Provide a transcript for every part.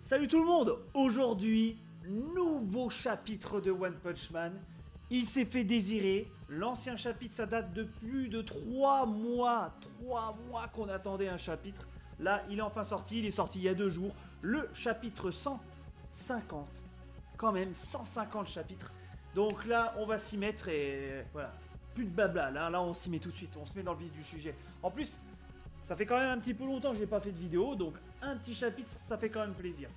Salut tout le monde! Aujourd'hui, nouveau chapitre de One Punch Man. Il s'est fait désirer. L'ancien chapitre, ça date de plus de 3 mois. 3 mois qu'on attendait un chapitre. Là, il est enfin sorti. Il est sorti il y a 2 jours. Le chapitre 150. Quand même, 150 chapitres. Donc là, on va s'y mettre et voilà. Plus de blabla. Là, on s'y met tout de suite. On se met dans le vif du sujet. En plus, ça fait quand même un petit peu longtemps que j'ai pas fait de vidéo. Donc, un petit chapitre, ça fait quand même plaisir.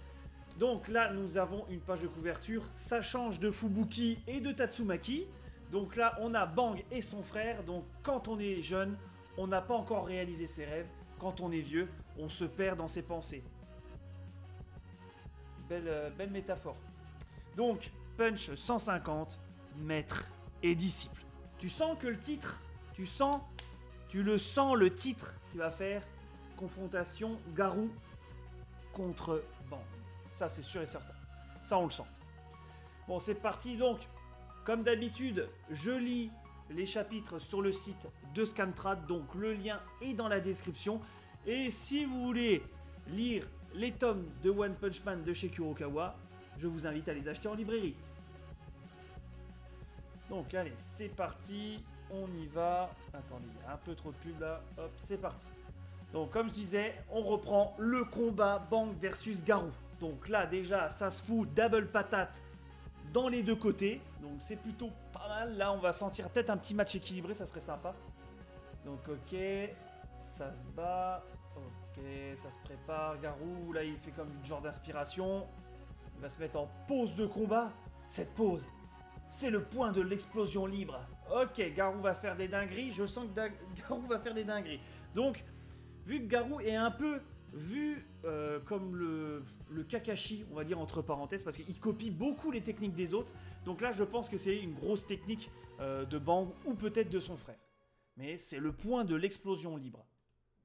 Donc là, nous avons une page de couverture. Ça change de Fubuki et de Tatsumaki. Donc là, on a Bang et son frère. Donc quand on est jeune, on n'a pas encore réalisé ses rêves. Quand on est vieux, on se perd dans ses pensées. Belle métaphore. Donc, Punch 150, maître et disciple. Tu sens que le titre, tu le sens le titre qui va faire confrontation Garou contre Bang. Ça, c'est sûr et certain. Ça, on le sent. Bon, c'est parti. Donc, comme d'habitude, je lis les chapitres sur le site de Scantrad. Donc, le lien est dans la description. Et si vous voulez lire les tomes de One Punch Man de chez Kurokawa, je vous invite à les acheter en librairie. Donc, allez, c'est parti. On y va. Attendez, il y a un peu trop de pub là. Hop, c'est parti. Donc, comme je disais, on reprend le combat Bang versus Garou. Donc là, déjà, ça se fout double patate dans les deux côtés. Donc c'est plutôt pas mal. Là, on va sentir peut-être un petit match équilibré, ça serait sympa. Donc ok, ça se bat. Ok, ça se prépare. Garou, là, il fait comme une genre d'inspiration. Il va se mettre en pause de combat. Cette pause, c'est le point de l'explosion libre. Ok, Garou va faire des dingueries. Je sens que Garou va faire des dingueries. Donc, vu que Garou est un peu vu comme le Kakashi, on va dire entre parenthèses, parce qu'il copie beaucoup les techniques des autres. Donc là, je pense que c'est une grosse technique de Bang ou peut-être de son frère. Mais c'est le point de l'explosion libre.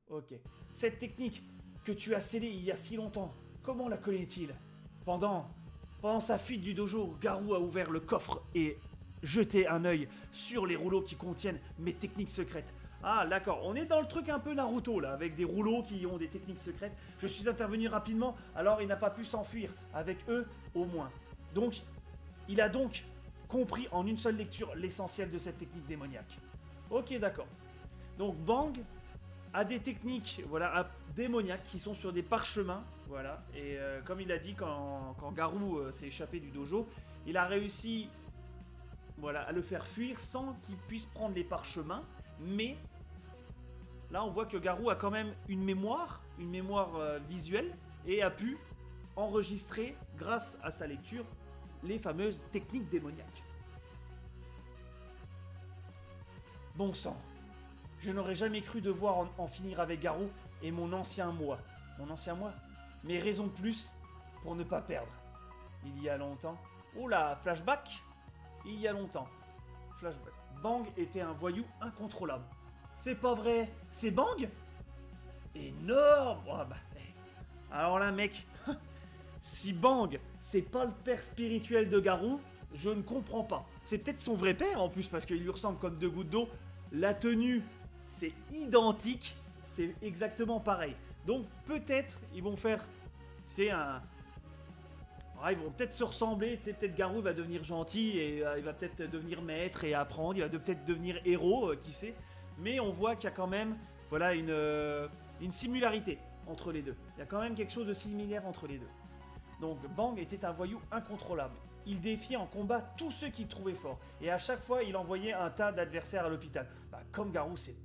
Ok. Cette technique que tu as scellée il y a si longtemps, comment la connaît-il? Pendant sa fuite du dojo, Garou a ouvert le coffre et jeté un œil sur les rouleaux qui contiennent mes techniques secrètes. Ah, d'accord, on est dans le truc un peu Naruto, là, avec des rouleaux qui ont des techniques secrètes. Je suis intervenu rapidement, alors il n'a pas pu s'enfuir, avec eux, au moins. Donc, il a donc compris en une seule lecture l'essentiel de cette technique démoniaque. Ok, d'accord. Donc, Bang a des techniques, voilà, démoniaques, qui sont sur des parchemins, voilà. Et comme il a dit, quand Garou s'est échappé du dojo, il a réussi, voilà, à le faire fuir sans qu'il puisse prendre les parchemins. Mais là, on voit que Garou a quand même une mémoire visuelle et a pu enregistrer, grâce à sa lecture, les fameuses techniques démoniaques. Bon sang, je n'aurais jamais cru devoir en finir avec Garou et mon ancien moi. Mon ancien moi? Mes raisons de plus pour ne pas perdre. Il y a longtemps. Oula, flashback? Il y a longtemps. Flashback. Bang était un voyou incontrôlable. C'est pas vrai, c'est Bang? Énorme! Oh, bah, alors là, mec, si Bang, c'est pas le père spirituel de Garou, je ne comprends pas. C'est peut-être son vrai père en plus, parce qu'il lui ressemble comme 2 gouttes d'eau. La tenue, c'est identique, c'est exactement pareil. Donc peut-être ils vont faire, c'est un... ils vont peut-être se ressembler, tu sais, peut-être Garou va devenir gentil et il va peut-être devenir maître et apprendre, il va peut-être devenir héros, qui sait. Mais on voit qu'il y a quand même, voilà, une similarité entre les deux. Il y a quand même quelque chose de similaire entre les deux. Donc Bang était un voyou incontrôlable. Il défiait en combat tous ceux qu'il trouvait forts. Et à chaque fois, il envoyait un tas d'adversaires à l'hôpital. Bah, comme Garou, c'est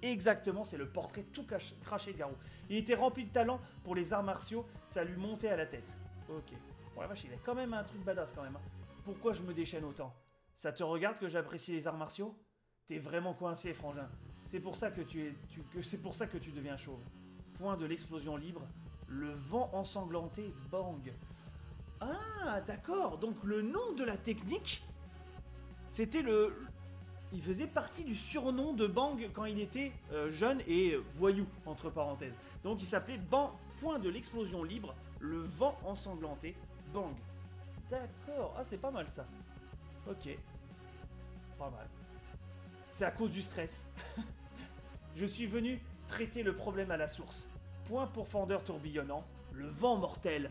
exactement, c'est le portrait tout craché de Garou. Il était rempli de talent pour les arts martiaux, ça lui montait à la tête. Ok. Bon la vache, il a quand même un truc badass quand même. Pourquoi je me déchaîne autant? Ça te regarde que j'apprécie les arts martiaux? T'es vraiment coincé, frangin. C'est pour ça que c'est pour ça que tu deviens chauve. Point de l'explosion libre. Le vent ensanglanté Bang. Ah, d'accord. Donc le nom de la technique, c'était il faisait partie du surnom de Bang quand il était jeune et voyou, entre parenthèses. Donc il s'appelait Bang, point de l'explosion libre, le vent ensanglanté Bang. D'accord. Ah, c'est pas mal ça. Ok. Pas mal. C'est à cause du stress. Je suis venu traiter le problème à la source. Point pourfendeur tourbillonnant, le vent mortel,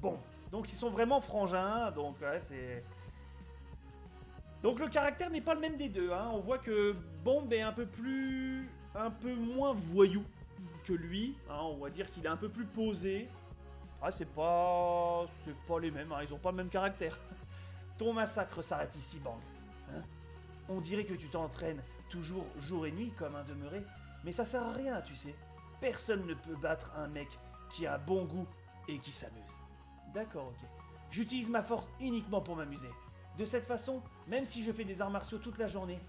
Bon, donc ils sont vraiment frangins, donc ouais, c'est... Donc le caractère n'est pas le même des deux, hein. On voit que Bomb est un peu moins voyou que lui, hein. On va dire qu'il est un peu plus posé. Ah, c'est pas les mêmes, hein. Ils ont pas le même caractère. Ton massacre s'arrête ici, Bang. Hein? On dirait que tu t'entraînes toujours jour et nuit comme un demeuré, mais ça sert à rien, tu sais. Personne ne peut battre un mec qui a bon goût et qui s'amuse. D'accord, ok. J'utilise ma force uniquement pour m'amuser. De cette façon, même si je fais des arts martiaux toute la journée,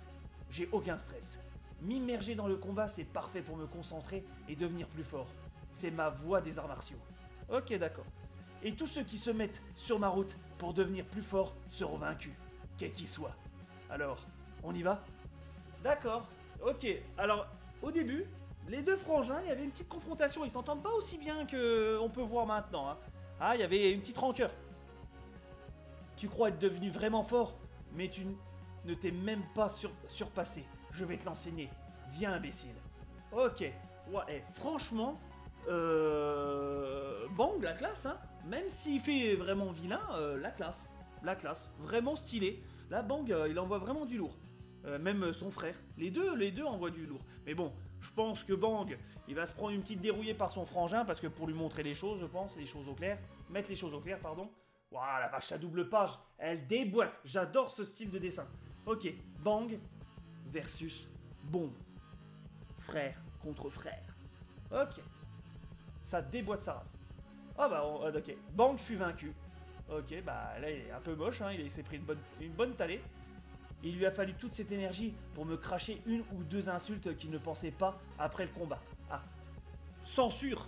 j'ai aucun stress. M'immerger dans le combat, c'est parfait pour me concentrer et devenir plus fort. C'est ma voie des arts martiaux. Ok, d'accord. Et tous ceux qui se mettent sur ma route pour devenir plus forts seront vaincus, quels qu'ils soient. Alors, on y va? D'accord, ok. Alors, au début, les deux frangins, il y avait une petite confrontation. Ils s'entendent pas aussi bien qu'on peut voir maintenant, hein. Ah, il y avait une petite rancœur. Tu crois être devenu vraiment fort, mais tu ne t'es même pas surpassé. Je vais te l'enseigner. Viens, imbécile. Ok. Ouais, franchement, Bang, la classe, hein. Même s'il fait vraiment vilain, la classe. La classe. Vraiment stylé. Là, Bang, il envoie vraiment du lourd. Même son frère. Les deux envoient du lourd. Mais bon, je pense que Bang, il va se prendre une petite dérouillée par son frangin, parce que pour lui montrer les choses, je pense, les choses au clair. Mettre les choses au clair, pardon. Waouh, la vache à double page, elle déboîte. J'adore ce style de dessin. Ok, Bang versus Bomb. Frère contre frère. Ok. Ça déboîte sa race. Ah bah, ok. Bang fut vaincu. Ok, bah là, il est un peu moche, hein. Il s'est pris une bonne talée. Il lui a fallu toute cette énergie pour me cracher une ou deux insultes qu'il ne pensait pas après le combat. Ah. Censure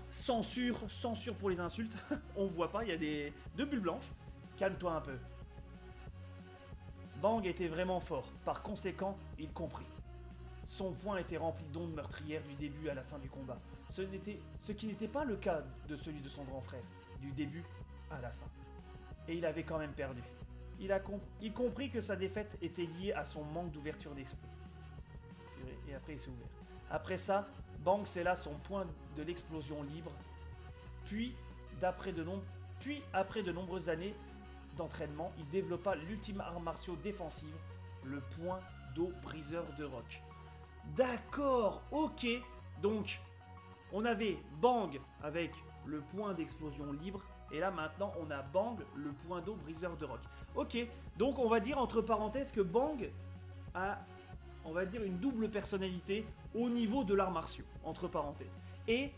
pour les insultes. On voit pas, il y a deux bulles blanches. Calme-toi un peu. Bang était vraiment fort, par conséquent, il comprit. Son poing était rempli d'ondes meurtrières du début à la fin du combat. Ce qui n'était pas le cas de celui de son grand frère, du début à la fin. Et il avait quand même perdu. Il comprit que sa défaite était liée à son manque d'ouverture d'esprit. Et après, il s'est ouvert. Après ça, Bang scella son point de l'explosion libre. Puis, après de nombreuses années d'entraînement, il développa l'ultime art martiaux défensive, le point d'eau briseur de roc. D'accord, ok. Donc, on avait Bang avec le point d'explosion libre. Et là, maintenant, on a Bang, le point d'eau briseur de roc. Ok, donc on va dire entre parenthèses que Bang a, on va dire, une double personnalité au niveau de l'art martiaux, entre parenthèses. Et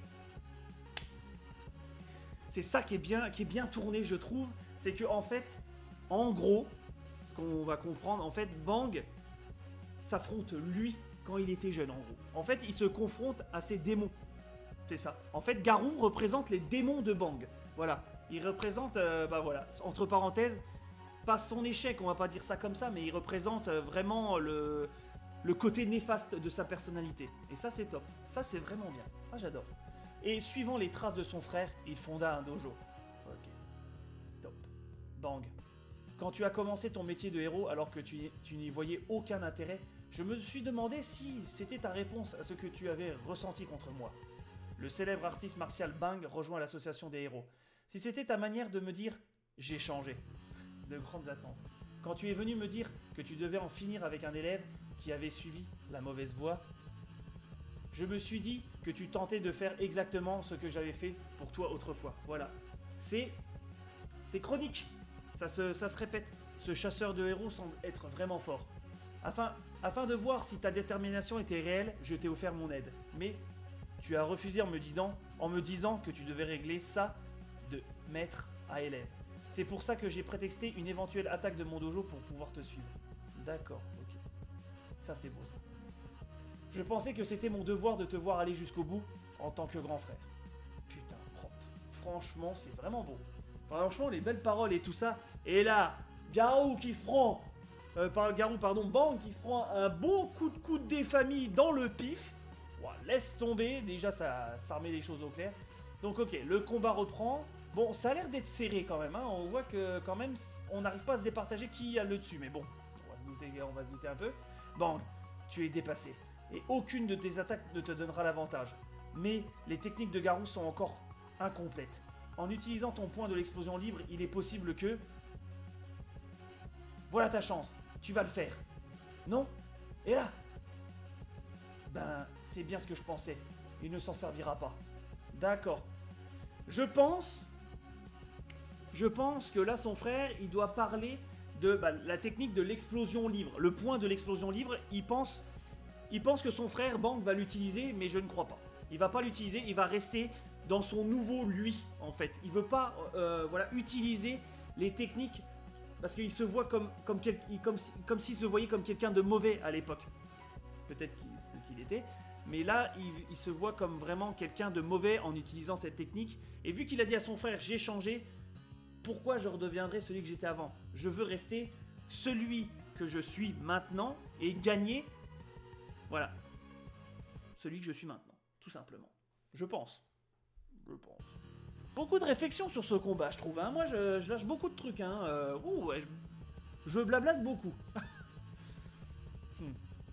c'est ça qui est bien tourné, je trouve. C'est que en fait, en gros, ce qu'on va comprendre, en fait, Bang s'affronte lui quand il était jeune, en gros. En fait, il se confronte à ses démons. C'est ça. En fait, Garou représente les démons de Bang. Voilà. Il représente, bah voilà, entre parenthèses, pas son échec, on va pas dire ça comme ça, mais il représente vraiment le côté néfaste de sa personnalité. Et ça, c'est top. Ça, c'est vraiment bien. Ah, j'adore. Et suivant les traces de son frère, il fonda un dojo. Ok. Top. Bang. Quand tu as commencé ton métier de héros alors que tu n'y voyais aucun intérêt, je me suis demandé si c'était ta réponse à ce que tu avais ressenti contre moi. Le célèbre artiste martial Bang rejoint l'association des héros. Si c'était ta manière de me dire « j'ai changé », de grandes attentes. Quand tu es venu me dire que tu devais en finir avec un élève qui avait suivi la mauvaise voie, je me suis dit que tu tentais de faire exactement ce que j'avais fait pour toi autrefois. Voilà. C'est chronique. Ça se répète. Ce chasseur de héros semble être vraiment fort. Afin de voir si ta détermination était réelle, je t'ai offert mon aide. Mais tu as refusé en me disant que tu devais régler ça de maître à élève. C'est pour ça que j'ai prétexté une éventuelle attaque de mon dojo pour pouvoir te suivre. D'accord, ok. Ça c'est beau ça. Je pensais que c'était mon devoir de te voir aller jusqu'au bout en tant que grand frère. Putain, propre. Franchement, c'est vraiment beau. Franchement, les belles paroles et tout ça. Et là, Garou qui se prend... Bang qui se prend un bon coup de coude des familles dans le pif. Ouah, laisse tomber. Déjà, ça remet les choses au clair. Donc, ok, le combat reprend. Bon, ça a l'air d'être serré quand même. Hein. On voit que quand même, on n'arrive pas à se départager qui a le dessus. Mais bon, on va se douter un peu. Bang, tu es dépassé. Et aucune de tes attaques ne te donnera l'avantage. Mais les techniques de Garou sont encore incomplètes. En utilisant ton point de l'explosion libre, il est possible que... Voilà ta chance. Tu vas le faire. Non? Et là? Ben, c'est bien ce que je pensais. Il ne s'en servira pas. D'accord. Je pense que là, son frère, il doit parler de la technique de l'explosion libre. Le point de l'explosion libre, il pense que son frère, Bang, va l'utiliser, mais je ne crois pas. Il va pas l'utiliser, il va rester dans son nouveau lui, en fait. Il veut pas utiliser les techniques, parce qu'il se voit comme s'il se voyait comme quelqu'un de mauvais à l'époque. Peut-être ce qu'il était. Mais là, il se voit comme vraiment quelqu'un de mauvais en utilisant cette technique. Et vu qu'il a dit à son frère, j'ai changé, pourquoi je redeviendrai celui que j'étais avant? Je veux rester celui que je suis maintenant et gagner, voilà, celui que je suis maintenant, tout simplement. Je pense. Beaucoup de réflexion sur ce combat, je trouve. Hein. Moi, je lâche beaucoup de trucs. Hein. Je blablate beaucoup.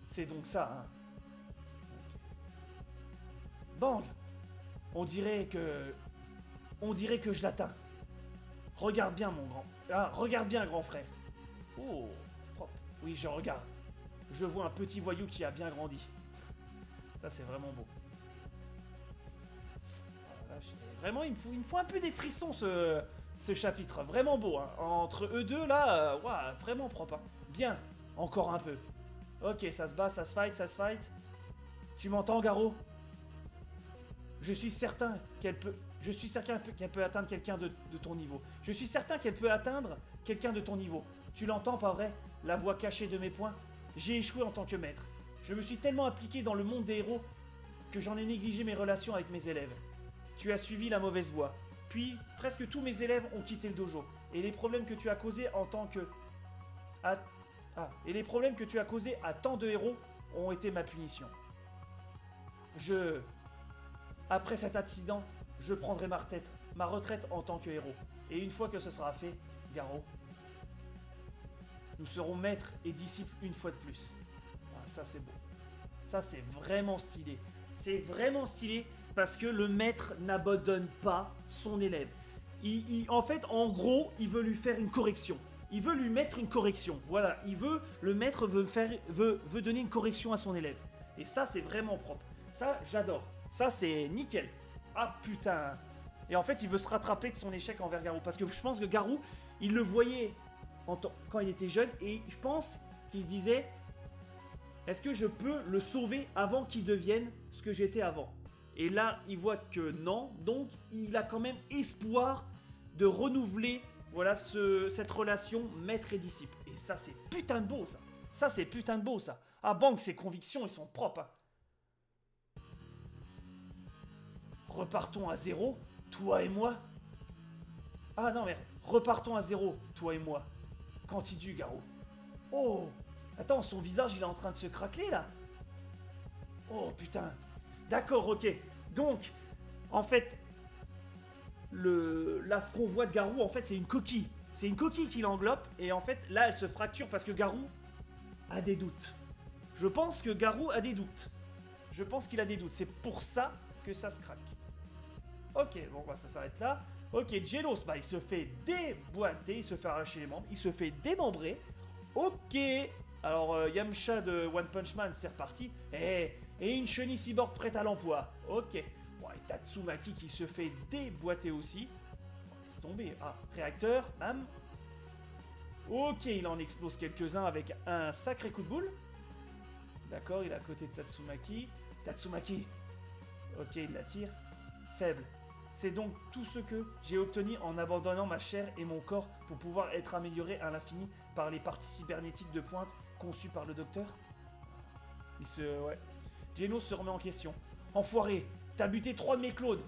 C'est donc ça, hein. Bang! On dirait que je l'atteins. Regarde bien, mon grand. Ah, regarde bien, grand frère. Oh, propre. Oui, je regarde. Je vois un petit voyou qui a bien grandi. Ça, c'est vraiment beau. Vraiment, il me faut un peu des frissons, ce chapitre. Vraiment beau, hein. Entre eux deux, là, vraiment propre. Hein. Bien. Encore un peu. Ok, ça se bat, ça se fight. Tu m'entends, Garou? Je suis certain qu'elle peut atteindre quelqu'un de ton niveau. Je suis certain qu'elle peut atteindre quelqu'un de ton niveau. Tu l'entends, pas vrai? La voix cachée de mes poings. J'ai échoué en tant que maître. Je me suis tellement impliqué dans le monde des héros que j'en ai négligé mes relations avec mes élèves. Tu as suivi la mauvaise voie. Puis, presque tous mes élèves ont quitté le dojo. Et les problèmes que tu as causés à tant de héros ont été ma punition. Après cet accident, je prendrai ma retraite en tant que héros. Et une fois que ce sera fait, Garou, nous serons maîtres et disciples une fois de plus. Ah, ça c'est beau. Ça c'est vraiment stylé. C'est vraiment stylé parce que le maître n'abandonne pas son élève. En gros, il veut lui faire une correction. Il veut lui mettre une correction. Voilà, le maître veut donner une correction à son élève. Et ça c'est vraiment propre. Ça, j'adore. Ça, c'est nickel. Ah, putain. Et en fait, il veut se rattraper de son échec envers Garou. Parce que je pense que Garou, il le voyait quand il était jeune. Et je pense qu'il se disait, est-ce que je peux le sauver avant qu'il devienne ce que j'étais avant? Et là, il voit que non. Donc, il a quand même espoir de renouveler cette relation maître et disciple. Et ça, c'est putain de beau, ça. Ça, c'est putain de beau, ça. Ah, Bang, ses convictions, elles sont propres, hein. Repartons à zéro, toi et moi. Ah non, mais repartons à zéro, toi et moi. Continue, Garou. Oh, attends, son visage, il est en train de se craqueler, là. Oh, putain. D'accord, ok. Donc, en fait, là, ce qu'on voit de Garou, en fait, c'est une coquille. C'est une coquille qui l'englobe, et en fait, là, elle se fracture parce que Garou a des doutes. Je pense que Garou a des doutes. Je pense qu'il a des doutes. C'est pour ça que ça se craque. Ok, bon, ça s'arrête là. Ok, Gelos, il se fait déboîter, il se fait arracher les membres, il se fait démembrer. Ok, alors Yamcha de One Punch Man, c'est reparti. Et une chenille cyborg prête à l'emploi. Ok, bon, et Tatsumaki qui se fait déboîter aussi. Bon, laisse tomber. Ah, réacteur, bam. Ok, il en explose quelques-uns avec un sacré coup de boule. D'accord, il est à côté de Tatsumaki. Tatsumaki. Ok, il la tire. Faible. C'est donc tout ce que j'ai obtenu en abandonnant ma chair et mon corps pour pouvoir être amélioré à l'infini par les parties cybernétiques de pointe conçues par le docteur. Genos se remet en question. Enfoiré, t'as buté 3 de mes clones.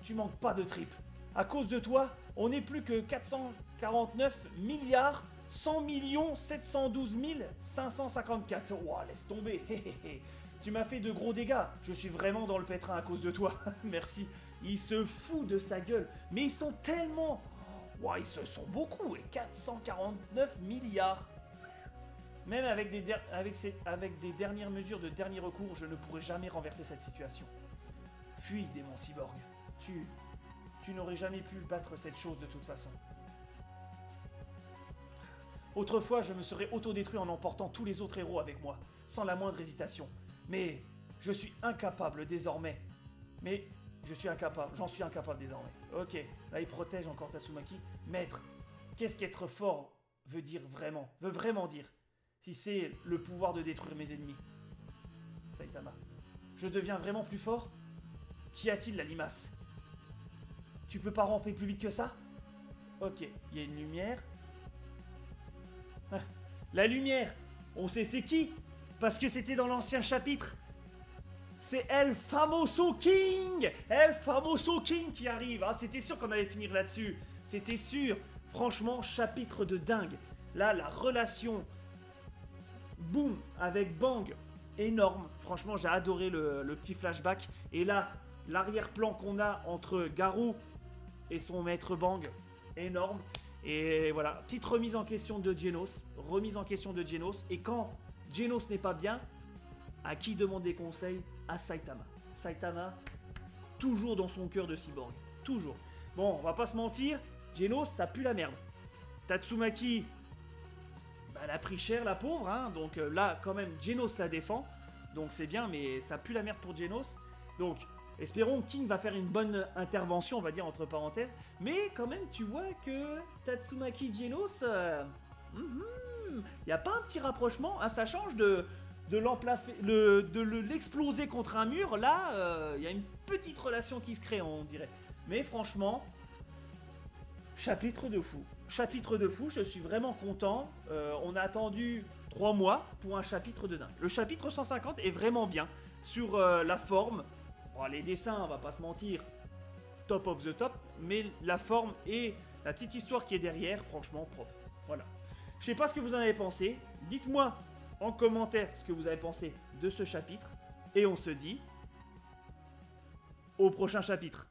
Tu manques pas de tripes. À cause de toi, on n'est plus que 449 milliards 100 712 554. Ouah, laisse tomber. Tu m'as fait de gros dégâts. Je suis vraiment dans le pétrin à cause de toi. Merci. Il se fout de sa gueule. Mais ils sont tellement... Ouah, ils se sont beaucoup. Et 449 milliards. Même avec des dernières mesures de dernier recours, je ne pourrai jamais renverser cette situation. Fuis, démon cyborg. Tu Tu n'aurais jamais pu battre cette chose de toute façon. Autrefois, je me serais autodétruit en emportant tous les autres héros avec moi, sans la moindre hésitation. Mais je suis incapable désormais. J'en suis incapable désormais. Ok, là il protège encore Tatsumaki. Maître, qu'est-ce qu'être fort veut vraiment dire, si c'est le pouvoir de détruire mes ennemis? Saitama. Je deviens vraiment plus fort? Qu'y a-t-il, la limace? Tu peux pas ramper plus vite que ça? Ok, il y a une lumière. Ah, la lumière! On sait c'est qui? Parce que c'était dans l'ancien chapitre. C'est El Famoso King! El Famoso King qui arrive. Ah, c'était sûr qu'on allait finir là-dessus. C'était sûr. Franchement, chapitre de dingue. Là, la relation boum avec Bang, énorme. Franchement, j'ai adoré le petit flashback. Et là, l'arrière-plan qu'on a entre Garou et son maître Bang, énorme. Et voilà, petite remise en question de Genos. Et quand Genos n'est pas bien, à qui demander conseil? À Saitama. Saitama, toujours dans son cœur de cyborg. Toujours. Bon, on va pas se mentir, Genos, ça pue la merde. Tatsumaki, bah, elle a pris cher, la pauvre, hein. Donc là, quand même, Genos la défend. Donc c'est bien, mais ça pue la merde pour Genos. Donc, espérons que King va faire une bonne intervention, on va dire, entre parenthèses. Mais quand même, tu vois que Tatsumaki Genos, y a pas un petit rapprochement, hein, ça change de l'exploser contre un mur. Là, y a une petite relation qui se crée, on dirait. Mais franchement, chapitre de fou. Chapitre de fou, je suis vraiment content. On a attendu 3 mois pour un chapitre de dingue. Le chapitre 150 est vraiment bien. Sur la forme, bon, les dessins, on va pas se mentir, top of the top. Mais la forme et la petite histoire qui est derrière, franchement, propre. Voilà. Je sais pas ce que vous en avez pensé. Dites-moi en commentaire ce que vous avez pensé de ce chapitre. Et on se dit au prochain chapitre.